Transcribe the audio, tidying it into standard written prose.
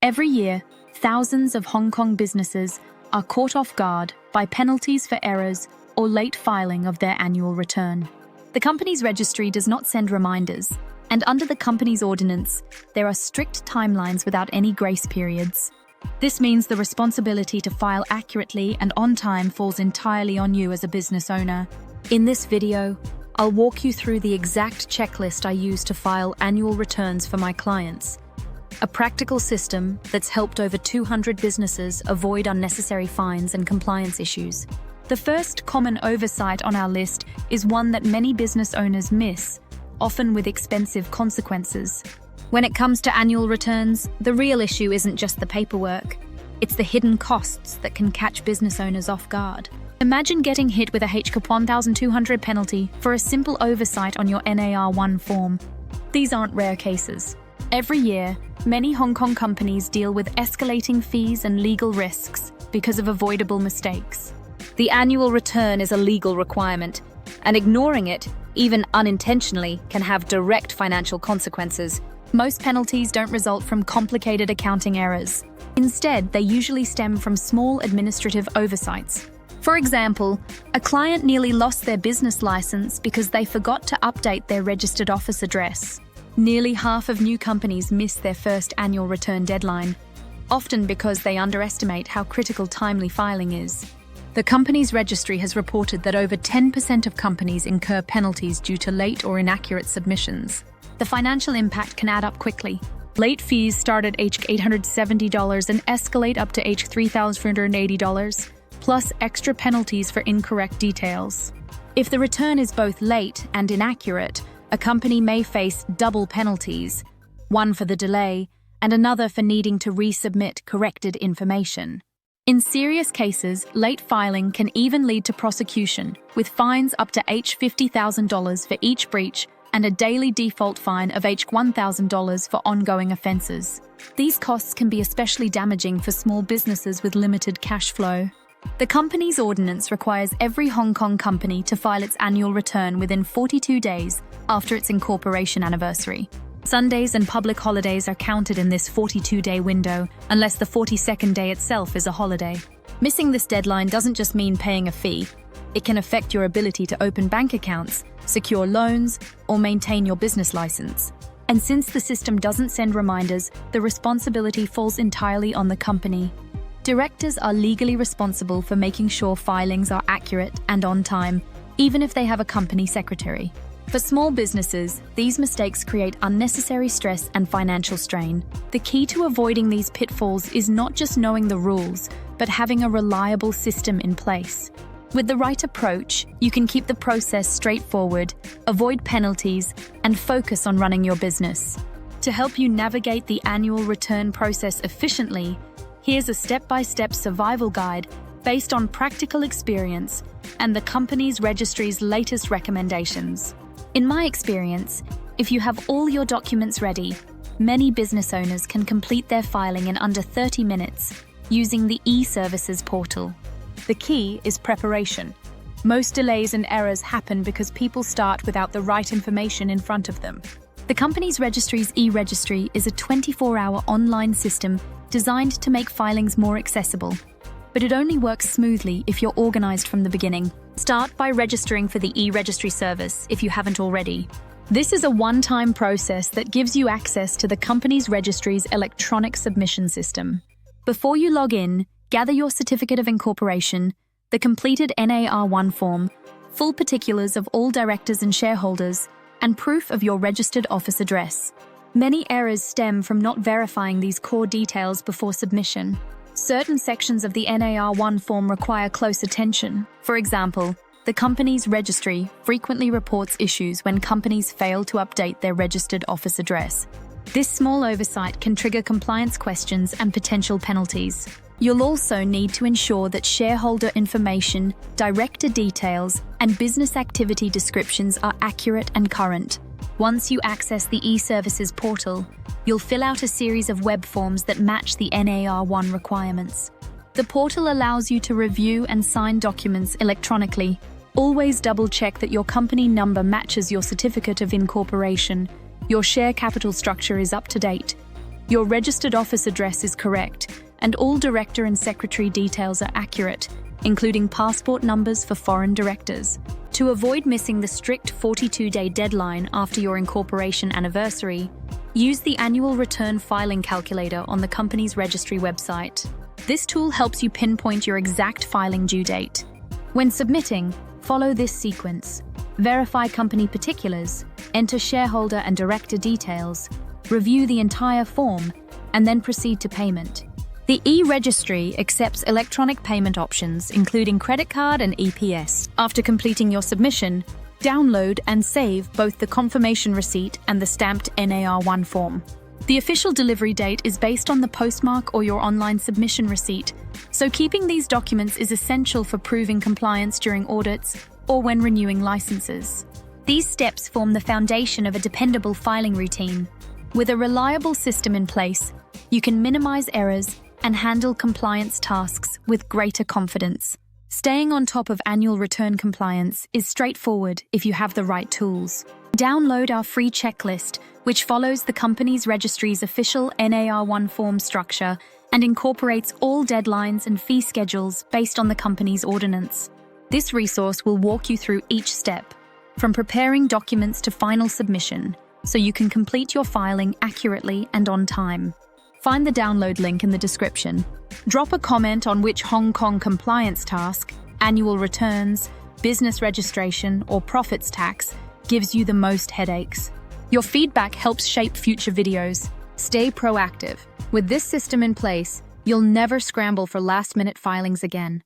Every year, thousands of Hong Kong businesses are caught off guard by penalties for errors or late filing of their annual return. The company's registry does not send reminders, and under the company's ordinance, there are strict timelines without any grace periods. This means the responsibility to file accurately and on time falls entirely on you as a business owner. In this video, I'll walk you through the exact checklist I use to file annual returns for my clients. A practical system that's helped over 200 businesses avoid unnecessary fines and compliance issues. The first common oversight on our list is one that many business owners miss, often with expensive consequences. When it comes to annual returns, the real issue isn't just the paperwork. It's the hidden costs that can catch business owners off guard. Imagine getting hit with a HKP 1,200 penalty for a simple oversight on your NAR1 form. These aren't rare cases. Every year, many Hong Kong companies deal with escalating fees and legal risks because of avoidable mistakes. The annual return is a legal requirement, and ignoring it, even unintentionally, can have direct financial consequences. Most penalties don't result from complicated accounting errors. Instead, they usually stem from small administrative oversights. For example, a client nearly lost their business license because they forgot to update their registered office address. Nearly half of new companies miss their first annual return deadline, often because they underestimate how critical timely filing is. The company's registry has reported that over 10% of companies incur penalties due to late or inaccurate submissions. The financial impact can add up quickly. Late fees start at $870 and escalate up to $3,380, plus extra penalties for incorrect details. If the return is both late and inaccurate, a company may face double penalties, one for the delay and another for needing to resubmit corrected information. In serious cases, late filing can even lead to prosecution, with fines up to $50,000 for each breach and a daily default fine of $1,000 for ongoing offences. These costs can be especially damaging for small businesses with limited cash flow. The company's ordinance requires every Hong Kong company to file its annual return within 42 days after its incorporation anniversary. Sundays and public holidays are counted in this 42-day window, unless the 42nd day itself is a holiday. Missing this deadline doesn't just mean paying a fee. It can affect your ability to open bank accounts, secure loans, or maintain your business license. And since the system doesn't send reminders, the responsibility falls entirely on the company. Directors are legally responsible for making sure filings are accurate and on time, even if they have a company secretary. For small businesses, these mistakes create unnecessary stress and financial strain. The key to avoiding these pitfalls is not just knowing the rules, but having a reliable system in place. With the right approach, you can keep the process straightforward, avoid penalties, and focus on running your business. To help you navigate the annual return process efficiently, here's a step-by-step survival guide based on practical experience and the company's registry's latest recommendations. In my experience, if you have all your documents ready, many business owners can complete their filing in under 30 minutes using the e-Services portal. The key is preparation. Most delays and errors happen because people start without the right information in front of them. The company's registry's e-Registry is a 24-hour online system designed to make filings more accessible. But it only works smoothly if you're organized from the beginning. Start by registering for the e-Registry service if you haven't already. This is a one-time process that gives you access to the company's registry's electronic submission system. Before you log in, gather your certificate of incorporation, the completed NAR1 form, full particulars of all directors and shareholders, and proof of your registered office address. Many errors stem from not verifying these core details before submission. Certain sections of the NAR1 form require close attention. For example, the company's registry frequently reports issues when companies fail to update their registered office address. This small oversight can trigger compliance questions and potential penalties. You'll also need to ensure that shareholder information, director details, and business activity descriptions are accurate and current. Once you access the e-Services portal, you'll fill out a series of web forms that match the NAR1 requirements. The portal allows you to review and sign documents electronically. Always double-check that your company number matches your certificate of incorporation, your share capital structure is up to date, Your registered office address is correct, and all director and secretary details are accurate, including passport numbers for foreign directors. To avoid missing the strict 42-day deadline after your incorporation anniversary, use the annual return filing calculator on the company's registry website. This tool helps you pinpoint your exact filing due date. When submitting, follow this sequence. Verify company particulars, enter shareholder and director details, review the entire form, and then proceed to payment. The e-Registry accepts electronic payment options, including credit card and EPS. After completing your submission, download and save both the confirmation receipt and the stamped NAR1 form. The official delivery date is based on the postmark or your online submission receipt, so keeping these documents is essential for proving compliance during audits or when renewing licenses. These steps form the foundation of a dependable filing routine. With a reliable system in place, you can minimize errors and handle compliance tasks with greater confidence. Staying on top of annual return compliance is straightforward if you have the right tools. Download our free checklist, which follows the company's registry's official NAR1 form structure and incorporates all deadlines and fee schedules based on the company's ordinance. This resource will walk you through each step, from preparing documents to final submission, so you can complete your filing accurately and on time. Find the download link in the description. Drop a comment on which Hong Kong compliance task, annual returns, business registration, or profits tax gives you the most headaches. Your feedback helps shape future videos. Stay proactive. With this system in place, you'll never scramble for last-minute filings again.